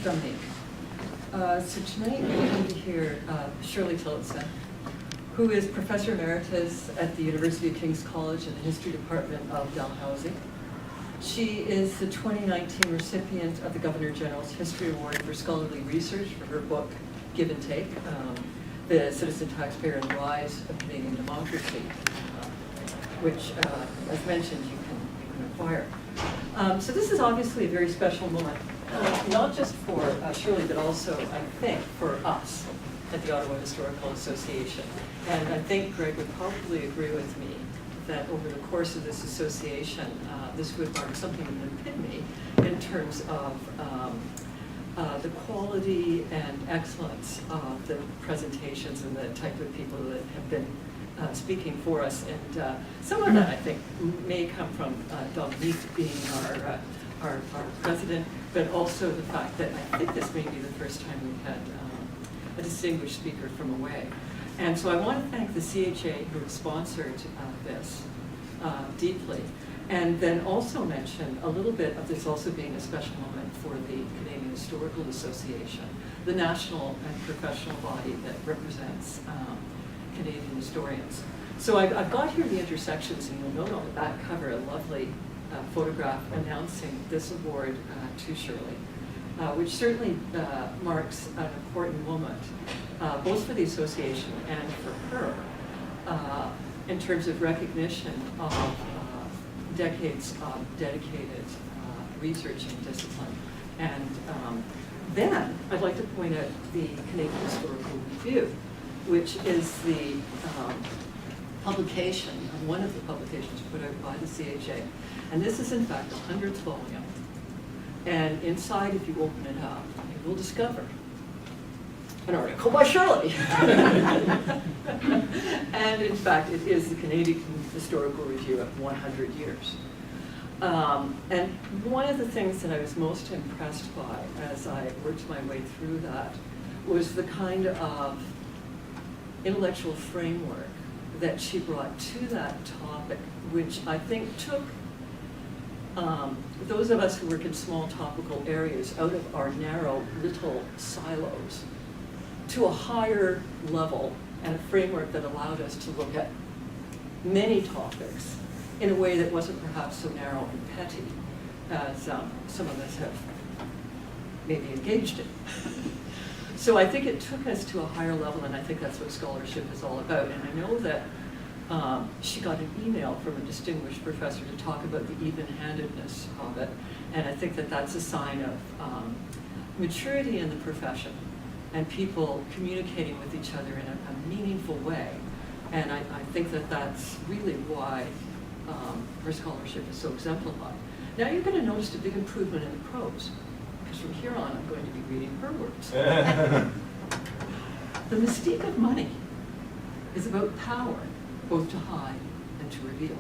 from me. So tonight we're going to hear Shirley Tillotson, who is Professor Emeritus at the University of King's College in the History Department of Dalhousie. She is the 2019 recipient of the Governor General's History Award for Scholarly Research for her book, Give and Take, The Citizen-Taxpayer and the Rise of Canadian Democracy, which, as mentioned, you can acquire. So this is obviously a very special moment, not just for Shirley, but also, I think, for us at the Ottawa Historical Association. And I think Greg would probably agree with me that over the course of this association, this would mark something of an epitome in terms of the quality and excellence of the presentations and the type of people that have been speaking for us. And some of that, I think, may come from Dominique being our president, but also the fact that I think this may be the first time we've had a distinguished speaker from away. And so I want to thank the CHA who has sponsored this deeply, and then also mention a little bit of this also being a special moment for the Canadian Historical Association, the national and professional body that represents Canadian historians. So I've got here the intersections, and you'll note on the back cover a lovely photograph announcing this award to Shirley, which certainly marks an important moment, both for the association and for her, in terms of recognition of decades of dedicated research and discipline. And then I'd like to point out the Canadian Historical Review, which is the publication, one of the publications put out by the CHA. And this is in fact the 100th volume. And inside, if you open it up, you will discover an article by Shirley. And in fact, it is the Canadian Historical Review of 100 years. And one of the things that I was most impressed by as I worked my way through that was the kind of intellectual framework that she brought to that topic, which I think took those of us who work in small topical areas out of our narrow little silos to a higher level and a framework that allowed us to look at many topics in a way that wasn't perhaps so narrow and petty as some of us have maybe engaged in. So I think it took us to a higher level, and I think that's what scholarship is all about. And I know that she got an email from a distinguished professor to talk about the even-handedness of it, and I think that that's a sign of maturity in the profession and people communicating with each other in a meaningful way. And I think that that's really why her scholarship is so exemplified. Now you're going to notice a big improvement in the prose, because from here on I'm going to be reading her words. The mystique of money is about power, both to hide and to reveal.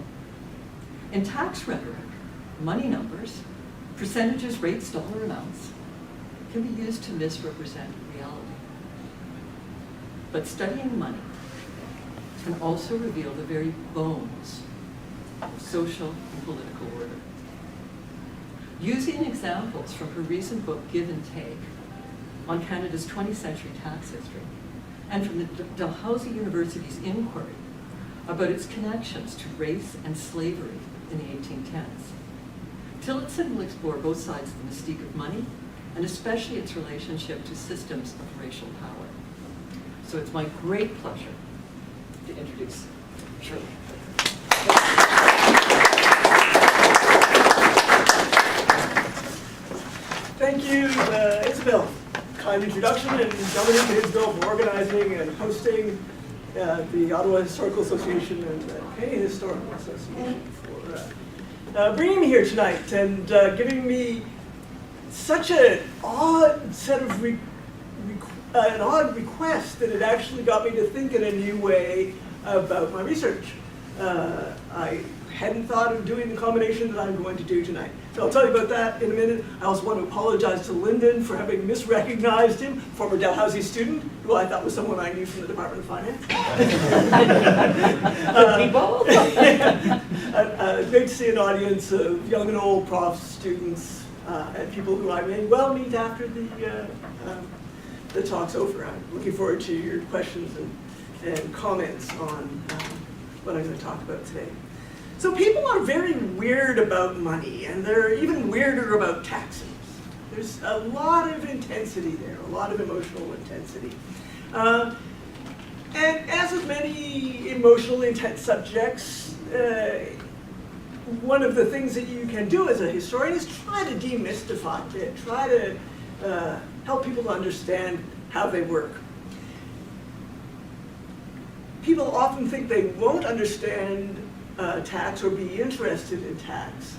In tax rhetoric, money numbers, percentages, rates, dollar amounts, can be used to misrepresent reality. But studying money can also reveal the very bones of social and political order. Using examples from her recent book, Give and Take, on Canada's 20th century tax history, and from the Dalhousie University's inquiry about its connections to race and slavery in the 1810s, Tillotson will explore both sides of the mystique of money, and especially its relationship to systems of racial power. So it's my great pleasure to introduce Shirley. Thank you, Isabel. Kind introduction, and Dominique and Isabel for organizing and hosting the Ottawa Historical Association and the Canadian Historical Association for bringing me here tonight and giving me such an odd set of an odd request that it actually got me to think in a new way about my research. I hadn't thought of doing the combination that I'm going to do tonight. So I'll tell you about that in a minute. I also want to apologize to Lyndon for having misrecognized him, former Dalhousie student, who I thought was someone I knew from the Department of Finance. Great to see an audience of young and old profs, students, and people who I may well meet after the talk's over. I'm looking forward to your questions and comments on what I'm going to talk about today. So people are very weird about money, and they're even weirder about taxes. There's a lot of intensity there, a lot of emotional intensity. And as with many emotionally intense subjects, one of the things that you can do as a historian is try to demystify it, try to help people to understand how they work. People often think they won't understand tax or be interested in tax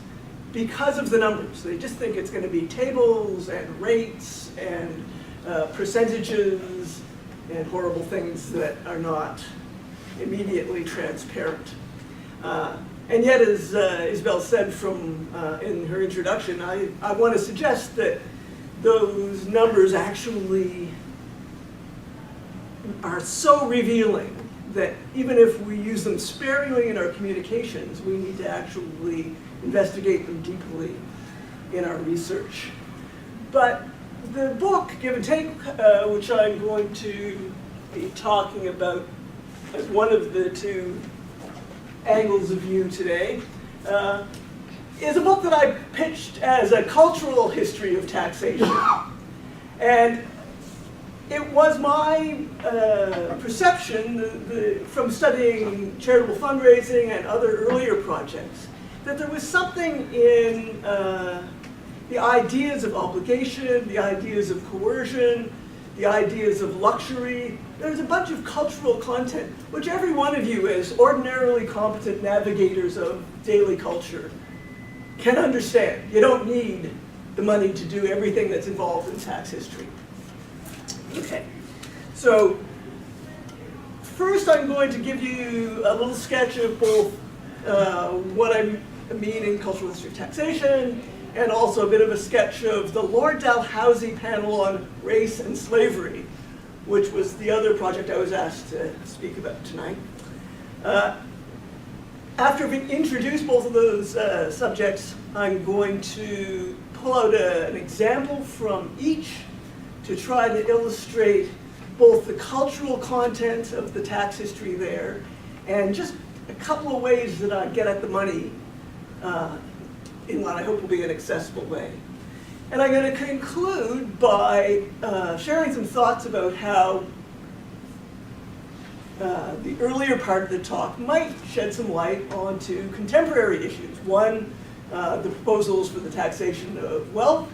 because of the numbers. They just think it's going to be tables and rates and percentages and horrible things that are not immediately transparent. And yet, as Isabel said in her introduction, I want to suggest that those numbers actually are so revealing that even if we use them sparingly in our communications, we need to actually investigate them deeply in our research. But the book, Give and Take, which I'm going to be talking about as one of the two angles of view today, is a book that I pitched as a cultural history of taxation. And it was my perception from studying charitable fundraising and other earlier projects that there was something in the ideas of obligation, the ideas of coercion, the ideas of luxury. There's a bunch of cultural content which every one of you, as ordinarily competent navigators of daily culture, can understand. You don't need the money to do everything that's involved in tax history. Okay, so first I'm going to give you a little sketch of both what I mean in cultural history of taxation, and also a bit of a sketch of the Lord Dalhousie panel on race and slavery, which was the other project I was asked to speak about tonight. After having introduced both of those subjects, I'm going to pull out an example from each to try to illustrate both the cultural content of the tax history there and just a couple of ways that I get at the money in what I hope will be an accessible way. And I'm going to conclude by sharing some thoughts about how the earlier part of the talk might shed some light onto contemporary issues. One, the proposals for the taxation of wealth,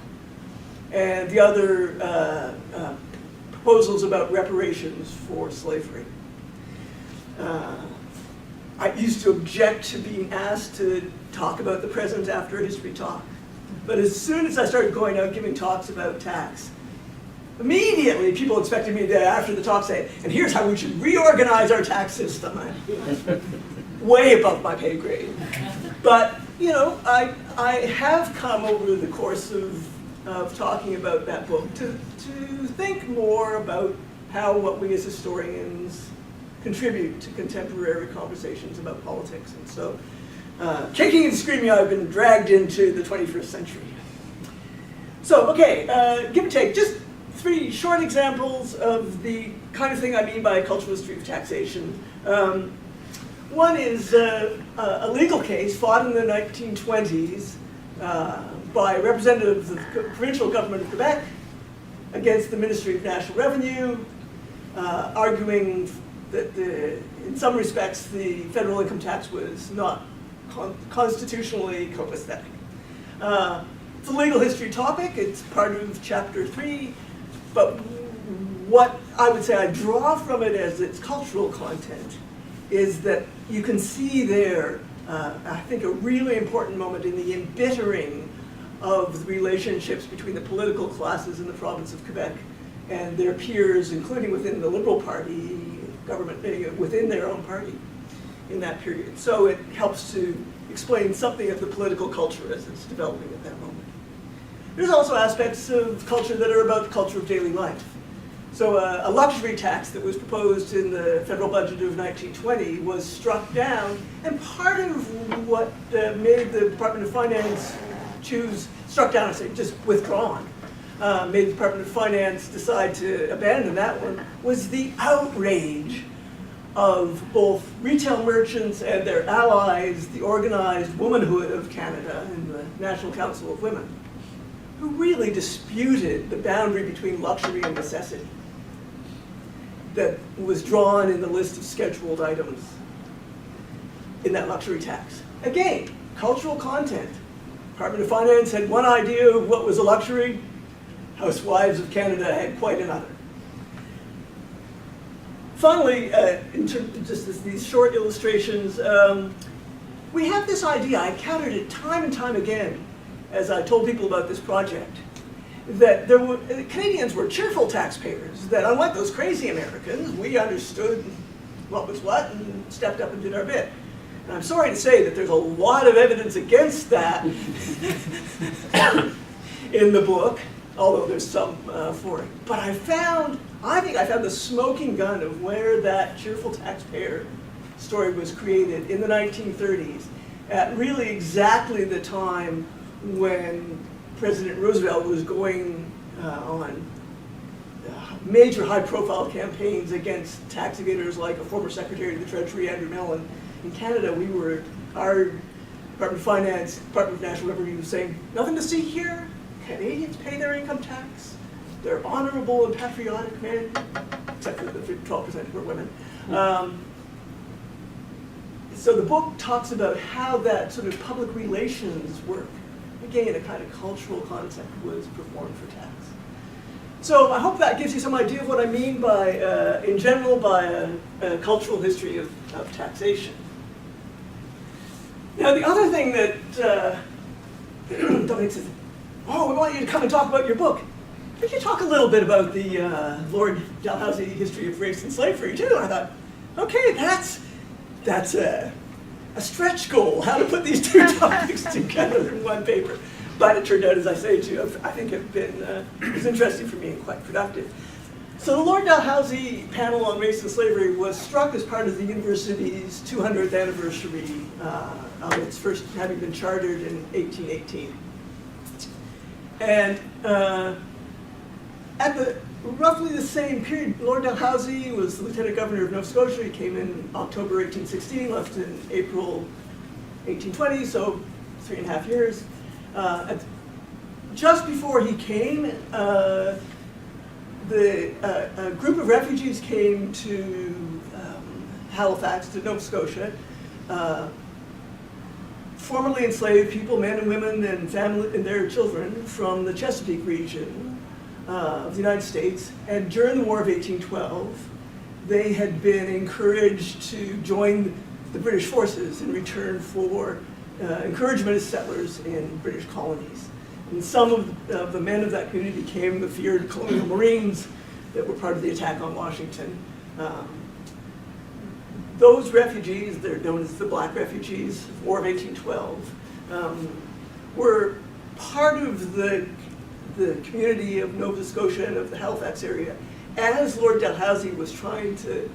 and the other proposals about reparations for slavery. I used to object to being asked to talk about the present after a history talk. But as soon as I started going out giving talks about tax, immediately people expected me to, after the talk, say, and here's how we should reorganize our tax system. Way above my pay grade. But, you know, I have come over the course of talking about that book to think more about how what we as historians contribute to contemporary conversations about politics. And so, kicking and screaming, I've been dragged into the 21st century. So, okay, give and take. Just 3 short examples of the kind of thing I mean by cultural history of taxation. One is a legal case fought in the 1920s by representatives of the provincial government of Quebec against the Ministry of National Revenue, arguing that in some respects the federal income tax was not constitutionally copacetic. It's a legal history topic. It's part of chapter 3, but what I would say I draw from it as its cultural content is that you can see there, I think, a really important moment in the embittering of the relationships between the political classes in the province of Quebec and their peers, including within the Liberal Party, government, within their own party in that period. So it helps to explain something of the political culture as it's developing at that moment. There's also aspects of culture that are about the culture of daily life. So a luxury tax that was proposed in the federal budget of 1920 was struck down, and part of what made the Department of Finance struck down, I say, just withdrawn, made the Department of Finance decide to abandon that one, was the outrage of both retail merchants and their allies, the organized womanhood of Canada and the National Council of Women, who really disputed the boundary between luxury and necessity that was drawn in the list of scheduled items in that luxury tax. Again, cultural content. Department of Finance had one idea of what was a luxury. Housewives of Canada had quite another. Finally, in terms of just these short illustrations, we have this idea, I encountered it time and time again as I told people about this project, that Canadians were cheerful taxpayers, that unlike those crazy Americans, we understood what was what and stepped up and did our bit. And I'm sorry to say that there's a lot of evidence against that in the book, although there's some for it. But I think I found the smoking gun of where that cheerful taxpayer story was created in the 1930s, at really exactly the time when President Roosevelt was going on major high-profile campaigns against tax evaders like a former Secretary of the Treasury, Andrew Mellon. In Canada, our Department of Finance, Department of National Revenue was saying, nothing to see here. Canadians pay their income tax. They're honorable and patriotic men, except for the 12% who are women. So the book talks about how that sort of public relations work, again, a kind of cultural concept, was performed for tax. So I hope that gives you some idea of what I mean by, in general, by a cultural history of taxation. Now, the other thing that Dominic says, oh, we want you to come and talk about your book. Could you talk a little bit about the Lord Dalhousie history of race and slavery, too? And I thought, okay, that's a stretch goal, how to put these two topics together in one paper. But it turned out, as I say to you, I think it was interesting for me and quite productive. So the Lord Dalhousie panel on race and slavery was struck as part of the university's 200th anniversary of its first having been chartered in 1818. And at roughly the same period, Lord Dalhousie was the Lieutenant Governor of Nova Scotia. He came in October 1816, left in April 1820, so 3.5 years. Just before he came, a group of refugees came to Halifax, to Nova Scotia. Formerly enslaved people, men and women and family and their children from the Chesapeake region of the United States. And during the War of 1812, they had been encouraged to join the British forces in return for encouragement as settlers in British colonies. And some of the men of that community became the feared colonial Marines that were part of the attack on Washington. Those refugees, they're known as the Black refugees, War of 1812, were part of the community of Nova Scotia and of the Halifax area as Lord Dalhousie was trying to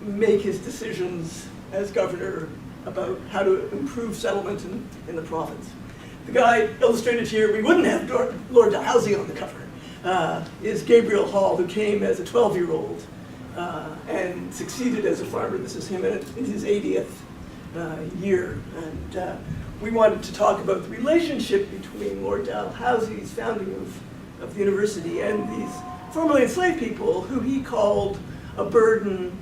make his decisions as governor about how to improve settlement in the province. The guy illustrated here, we wouldn't have Lord Dalhousie on the cover, is Gabriel Hall, who came as a 12-year-old and succeeded as a farmer. This is him in his 80th year. And we wanted to talk about the relationship between Lord Dalhousie's founding of the university and these formerly enslaved people who he called a burden,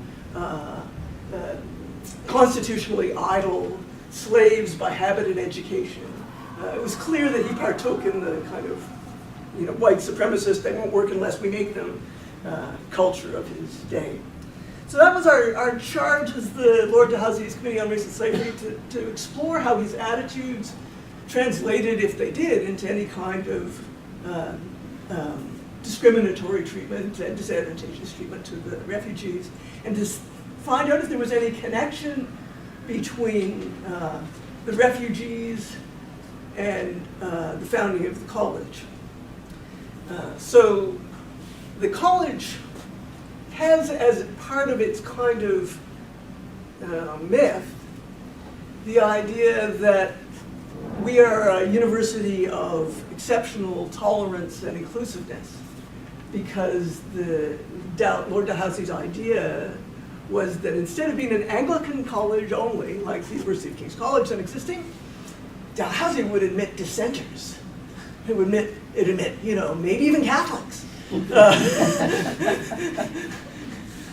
constitutionally idle, slaves by habit and education. It was clear that he partook in the kind of white supremacist, they won't work unless we make them, culture of his day. So that was our charge as the Lord Dalhousie's Committee on Race and Slavery, to explore how his attitudes translated, if they did, into any kind of discriminatory treatment and disadvantageous treatment to the refugees, and to find out if there was any connection between the refugees and the founding of the college. So the college has, as part of its kind of myth, the idea that we are a university of exceptional tolerance and inclusiveness, because Lord Dalhousie's idea was that instead of being an Anglican college only, like the University of King's College and existing, Dalhousie would admit dissenters. It would admit, you know, maybe even Catholics.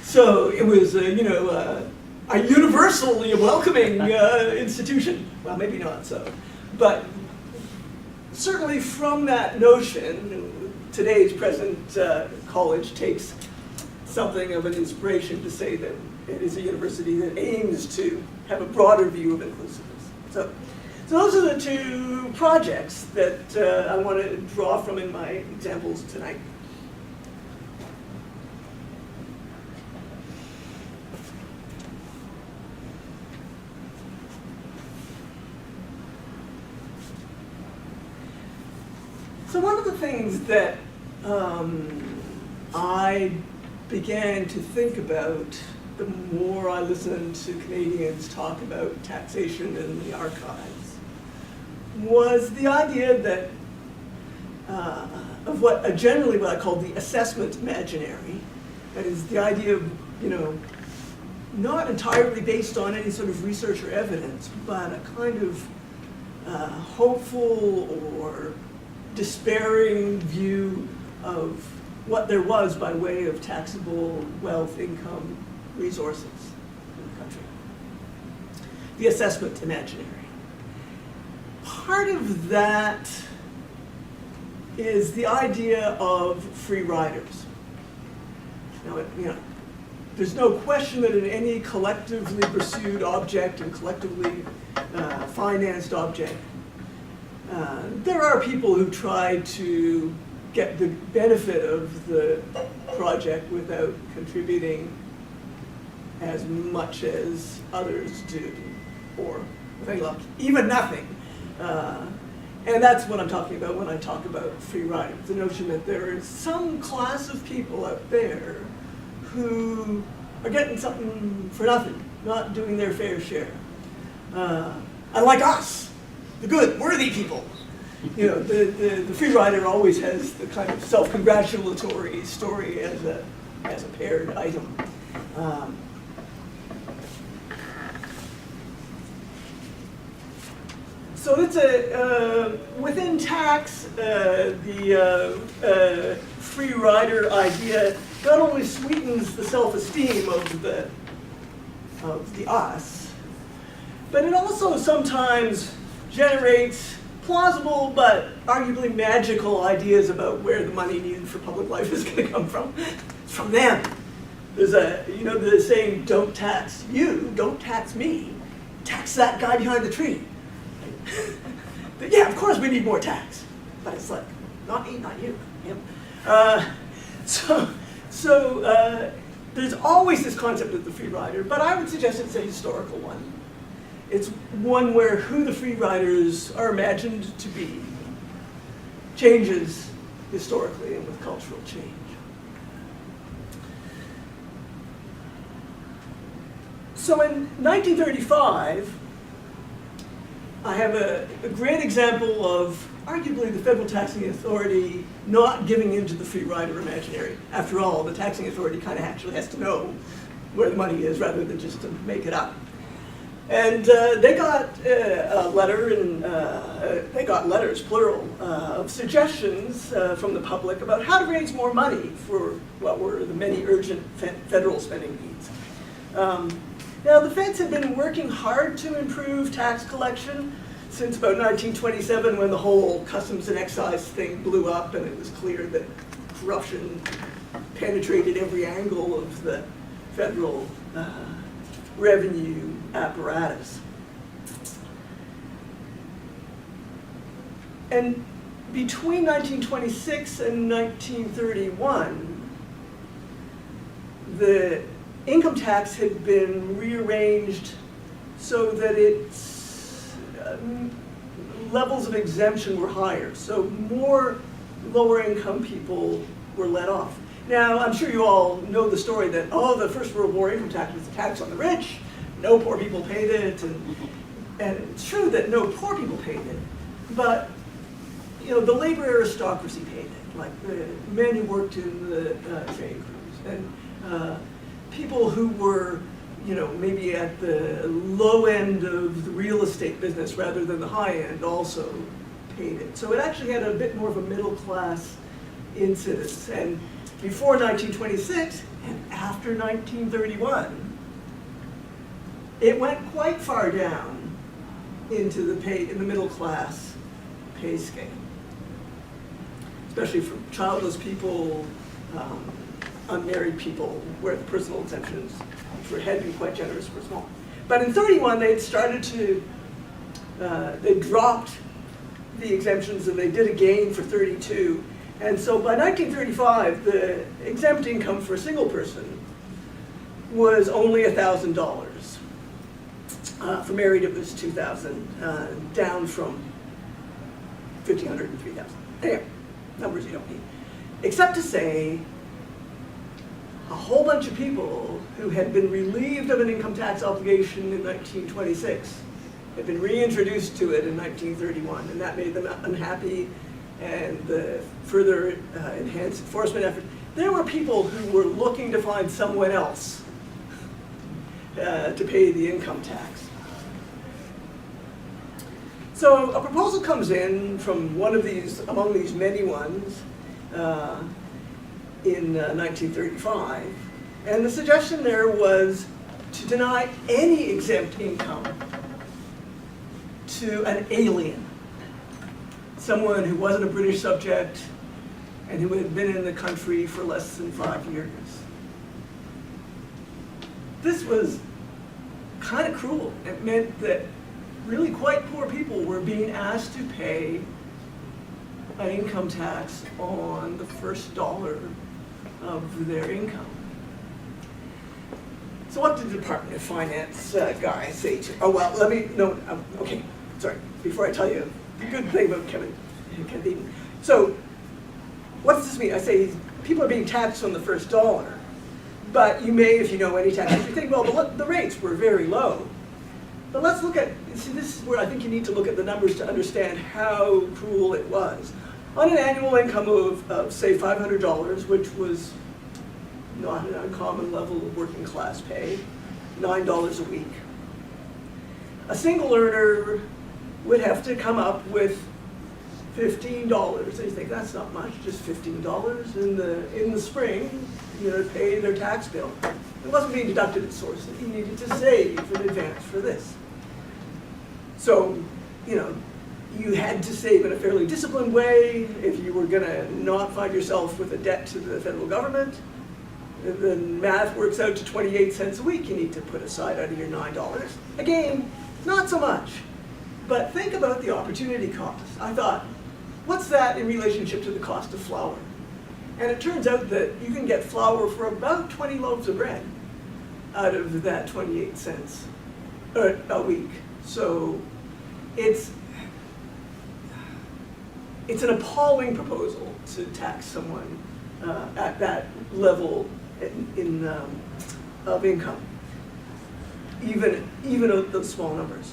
So it was, you know, a universally welcoming institution. Well, maybe not so. But certainly from that notion, today's present college takes something of an inspiration to say that it is a university that aims to have a broader view of inclusiveness. So those are the two projects that I want to draw from in my examples tonight. So one of the things that I began to think about the more I listened to Canadians talk about taxation in the archives was the idea that of generally what I call the assessment imaginary. That is the idea of, you know, not entirely based on any sort of research or evidence, but a kind of hopeful or despairing view of what there was by way of taxable wealth, income, resources in the country. The assessment imaginary. Part of that is the idea of free riders. Now, you know, there's no question that in any collectively pursued object and collectively financed object, there are people who try to get the benefit of the project without contributing as much as others do, or with any luck, even nothing. And that's what I'm talking about when I talk about free riders, the notion that there is some class of people out there who are getting something for nothing, not doing their fair share. Unlike us, the good, worthy people. You know, the free rider always has the kind of self-congratulatory story as a paired item. So it's within tax, the free rider idea not only sweetens the self-esteem of the us, but it also sometimes generates plausible but arguably magical ideas about where the money needed for public life is going to come from. It's from them. There's the saying, don't tax you, don't tax me, tax that guy behind the tree. Yeah, of course we need more tax, but it's like, not me, not you, him. So there's always this concept of the free rider, but I would suggest it's a historical one. It's one where who the free riders are imagined to be changes historically and with cultural change. So in 1935, I have a great example of arguably the federal taxing authority not giving in to the free rider imaginary. After all, the taxing authority kind of actually has to know where the money is rather than just to make it up. And they got a letter, and they got letters, plural, of suggestions from the public about how to raise more money for what were the many urgent federal spending needs. Now, the feds had been working hard to improve tax collection since about 1927, when the whole customs and excise thing blew up and it was clear that corruption penetrated every angle of the federal revenue apparatus. And between 1926 and 1931, the income tax had been rearranged so that its levels of exemption were higher. So more lower income people were let off. Now, I'm sure you all know the story that, oh, the First World War income tax was a tax on the rich, no poor people paid it, and it's true that no poor people paid it, But, you know, the labor aristocracy paid it, like the men who worked in the train crews, and people who were, you know, maybe at the low end of the real estate business rather than the high end also paid it. So it actually had a bit more of a middle class incidence. And before 1926 and after 1931, it went quite far down into the middle class pay scale, especially for childless people, unmarried people, where the personal exemptions had been quite generous were small. But in 31, they'd started to, they dropped the exemptions, and they did again for 32. And so by 1935, the exempt income for a single person was only $1,000. For married, it was $2,000, down from $1,500 and $3,000. Anyway, numbers you don't need. Except to say, a whole bunch of people who had been relieved of an income tax obligation in 1926 had been reintroduced to it in 1931, and that made them unhappy, and the further enhanced enforcement effort. There were people who were looking to find someone else to pay the income tax. So a proposal comes in from one of these, among these many ones, in 1935, and the suggestion there was to deny any exempt income to an alien, someone who wasn't a British subject and who had been in the country for less than 5 years. This was kind of cruel. It meant that really quite poor people were being asked to pay an income tax on the first dollar of their income. So what did the Department of Finance guy say to, oh well, let me, no, okay, sorry, before I tell you the good thing about Ken Eaton. So what does this mean? I say people are being taxed on the first dollar, but you may, if you know any tax, you think, well, the rates were very low. But let's look at, see, this is where I think you need to look at the numbers to understand how cruel it was. On an annual income of say, $500, which was not an uncommon level of working class pay, $9 a week, a single earner would have to come up with $15. And you think, that's not much, just $15 in the spring, you know, to pay their tax bill. It wasn't being deducted at source. You needed to save in advance for this. So, you know, you had to save in a fairly disciplined way if you were going to not find yourself with a debt to the federal government. The math works out to 28 cents a week you need to put aside out of your $9. Again, not so much. But think about the opportunity cost. I thought, what's that in relationship to the cost of flour? And it turns out that you can get flour for about 20 loaves of bread out of that 28 cents a week. So it's an appalling proposal to tax someone at that level of income, even of those small numbers.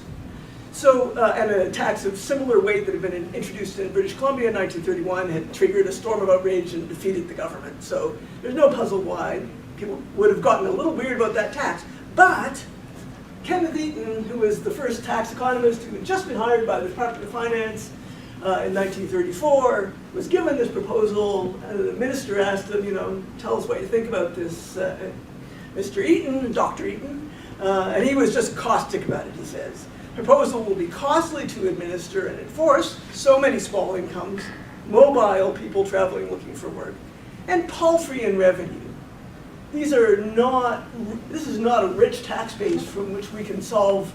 So, and a tax of similar weight that had been introduced in British Columbia in 1931 had triggered a storm of outrage and defeated the government. So there's no puzzle why people would have gotten a little weird about that tax. But Kenneth Eaton, who was the first tax economist who had just been hired by the Department of Finance in 1934, was given this proposal. The minister asked him, you know, tell us what you think about this, Mr. Eaton, Dr. Eaton. And he was just caustic about it, he says. Proposal will be costly to administer and enforce, so many small incomes, mobile people traveling looking for work, and paltry in revenue. This is not a rich tax base from which we can solve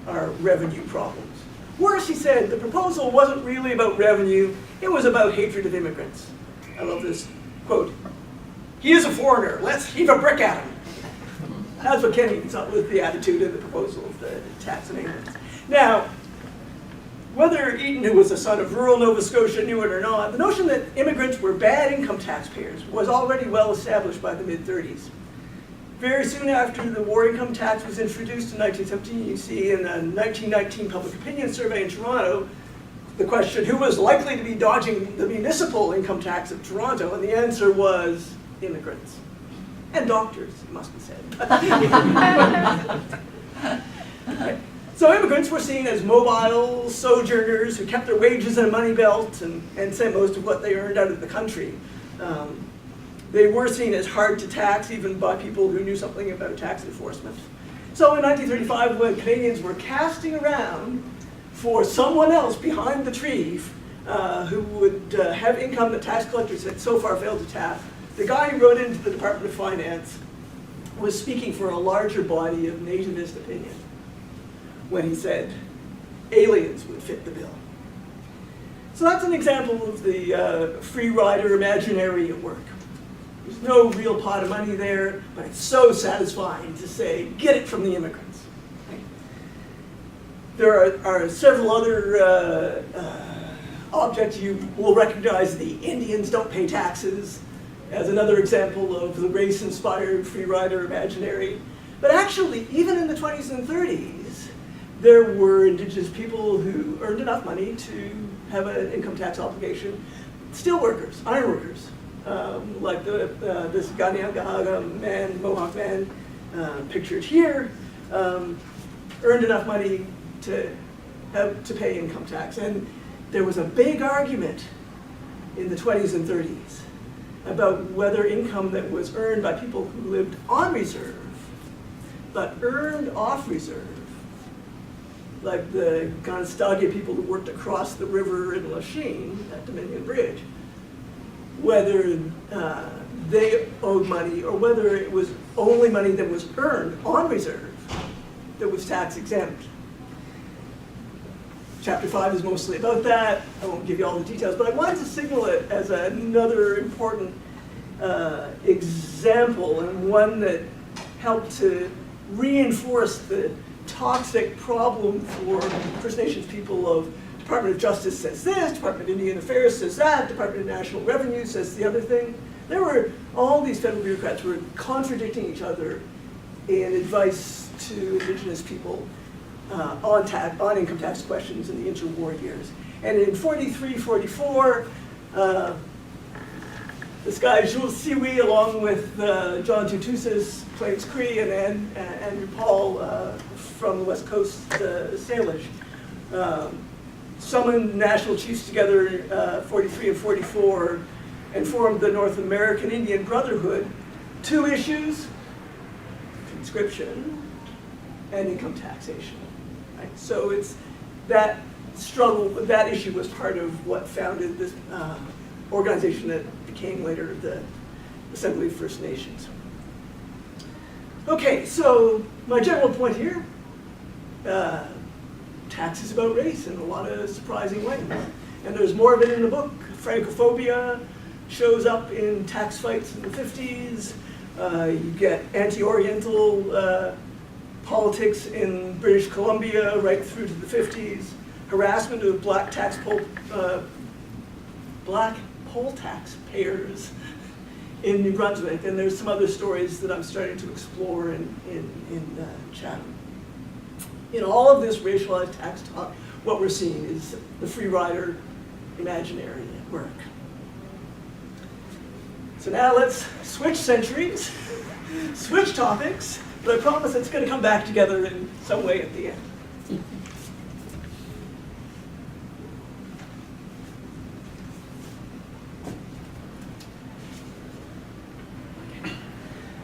our revenue problems. Worse, he said, the proposal wasn't really about revenue, it was about hatred of immigrants. I love this quote. He is a foreigner, let's heave a brick at him. That's what Ken Eaton thought was the attitude of the proposal of the tax on immigrants. Now, whether Eaton, who was a son of rural Nova Scotia, knew it or not, the notion that immigrants were bad income taxpayers was already well established by the mid-30s. Very soon after the war income tax was introduced in 1917, you see in a 1919 public opinion survey in Toronto, the question, who was likely to be dodging the municipal income tax of Toronto? And the answer was immigrants. And doctors, it must be said. Right. So immigrants were seen as mobile sojourners who kept their wages in a money belt and sent most of what they earned out of the country. They were seen as hard to tax, even by people who knew something about tax enforcement. So in 1935, when Canadians were casting around for someone else behind the tree who would have income that tax collectors had so far failed to tap, the guy who wrote into the Department of Finance was speaking for a larger body of nativist opinion when he said aliens would fit the bill. So that's an example of the free rider imaginary at work. There's no real pot of money there, but it's so satisfying to say, get it from the immigrants. There are several other objects you will recognize. The Indians don't pay taxes as another example of the race-inspired free rider imaginary. But actually, even in the 20s and 30s, there were indigenous people who earned enough money to have an income tax obligation. Steel workers, iron workers, like this Ganyagahaga man, Mohawk man, pictured here, earned enough money to pay income tax. And there was a big argument in the 20s and 30s about whether income that was earned by people who lived on reserve, but earned off reserve, like the Conestoga people who worked across the river in Lachine at Dominion Bridge, whether they owed money or whether it was only money that was earned on reserve that was tax exempt. Chapter 5 is mostly about that. I won't give you all the details, but I wanted to signal it as another important example, and one that helped to reinforce the toxic problem for First Nations people of Department of Justice says this, Department of Indian Affairs says that, Department of National Revenue says the other thing. There were all these federal bureaucrats who were contradicting each other in advice to Indigenous people on income tax questions in the interwar years. And in 43, 44, this guy, Jules Siwi, along with John Tutusas, Plains Cree, and Andrew Paul from the West Coast Salish, summoned national chiefs together 43 and 44 and formed the North American Indian Brotherhood. Two issues: conscription and income taxation. Right? So it's that struggle, that issue was part of what founded this organization that became later the Assembly of First Nations. Okay, so my general point here, tax is about race in a lot of surprising ways. And there's more of it in the book. Francophobia shows up in tax fights in the 50s. You get anti-Oriental politics in British Columbia right through to the 50s. Harassment of black poll taxpayers in New Brunswick. And there's some other stories that I'm starting to explore in Chatham. In all of this racialized tax talk, what we're seeing is the free rider imaginary at work. So now let's switch centuries, switch topics, but I promise it's going to come back together in some way at the end.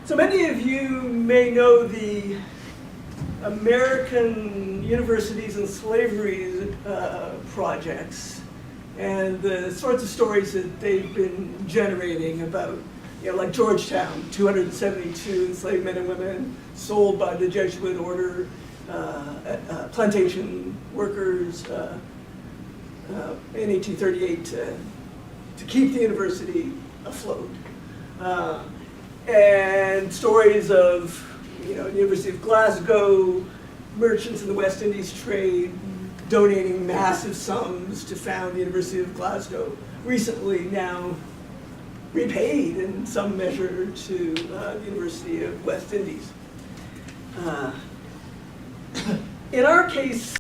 So many of you may know the American Universities and Slavery projects and the sorts of stories that they've been generating about, like Georgetown, 272 enslaved men and women sold by the Jesuit order, plantation workers in 1838 to keep the university afloat. And stories of the University of Glasgow, merchants in the West Indies trade, donating massive sums to found the University of Glasgow, recently now repaid in some measure to the University of West Indies. In our case,